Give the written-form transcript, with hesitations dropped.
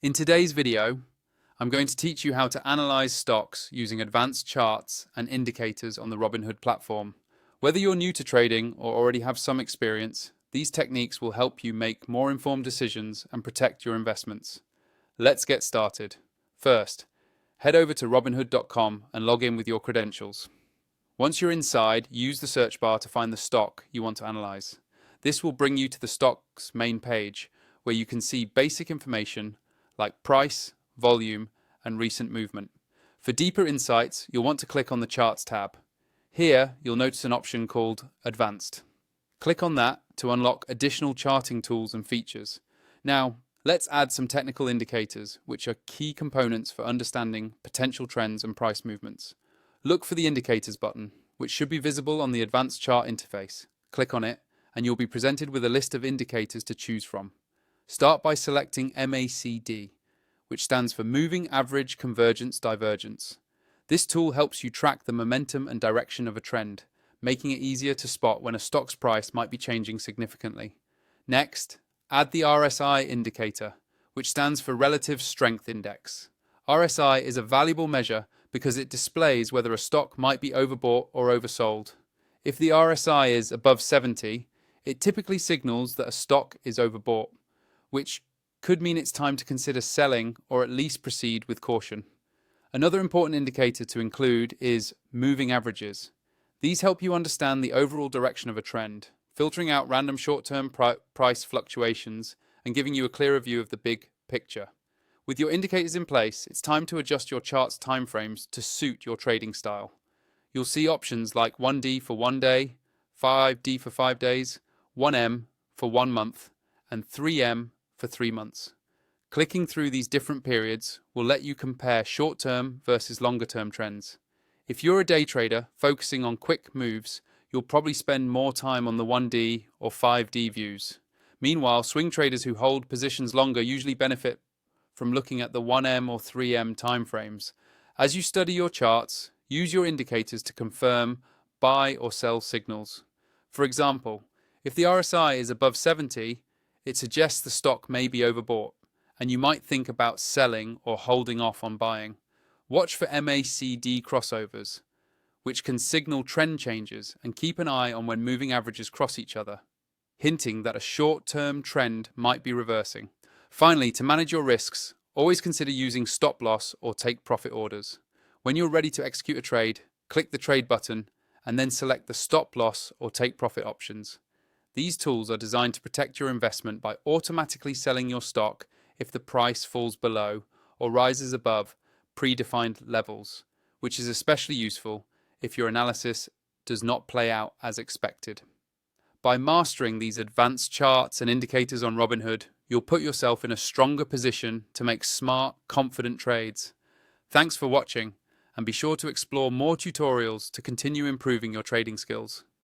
In today's video, I'm going to teach you how to analyze stocks using advanced charts and indicators on the Robinhood platform. Whether you're new to trading or already have some experience, these techniques will help you make more informed decisions and protect your investments. Let's get started. First, head over to robinhood.com and log in with your credentials. Once you're inside, use the search bar to find the stock you want to analyze. This will bring you to the stock's main page, where you can see basic information like price, volume, and recent movement. For deeper insights, you'll want to click on the Charts tab. Here, you'll notice an option called Advanced. Click on that to unlock additional charting tools and features. Now, let's add some technical indicators, which are key components for understanding potential trends and price movements. Look for the Indicators button, which should be visible on the Advanced Chart interface. Click on it, and you'll be presented with a list of indicators to choose from. Start by selecting MACD, which stands for Moving Average Convergence Divergence. This tool helps you track the momentum and direction of a trend, making it easier to spot when a stock's price might be changing significantly. Next, add the RSI indicator, which stands for Relative Strength Index. RSI is a valuable measure because it displays whether a stock might be overbought or oversold. If the RSI is above 70, it typically signals that a stock is overbought, which could mean it's time to consider selling or at least proceed with caution. Another important indicator to include is moving averages. These help you understand the overall direction of a trend, filtering out random short-term price fluctuations and giving you a clearer view of the big picture. With your indicators in place, it's time to adjust your chart's timeframes to suit your trading style. You'll see options like 1D for 1 day, 5D for 5 days, 1M for 1 month, and 3M for 3 months. Clicking through these different periods will let you compare short-term versus longer-term trends. If you're a day trader focusing on quick moves, you'll probably spend more time on the 1D or 5D views. Meanwhile, swing traders who hold positions longer usually benefit from looking at the 1M or 3M timeframes. As you study your charts, use your indicators to confirm buy or sell signals. For example, if the RSI is above 70, it suggests the stock may be overbought, and you might think about selling or holding off on buying. Watch for MACD crossovers, which can signal trend changes, and keep an eye on when moving averages cross each other, hinting that a short-term trend might be reversing. Finally, to manage your risks, always consider using stop loss or take profit orders. When you're ready to execute a trade, click the trade button and then select the stop loss or take profit options. These tools are designed to protect your investment by automatically selling your stock if the price falls below or rises above predefined levels, which is especially useful if your analysis does not play out as expected. By mastering these advanced charts and indicators on Robinhood, you'll put yourself in a stronger position to make smart, confident trades. Thanks for watching, and be sure to explore more tutorials to continue improving your trading skills.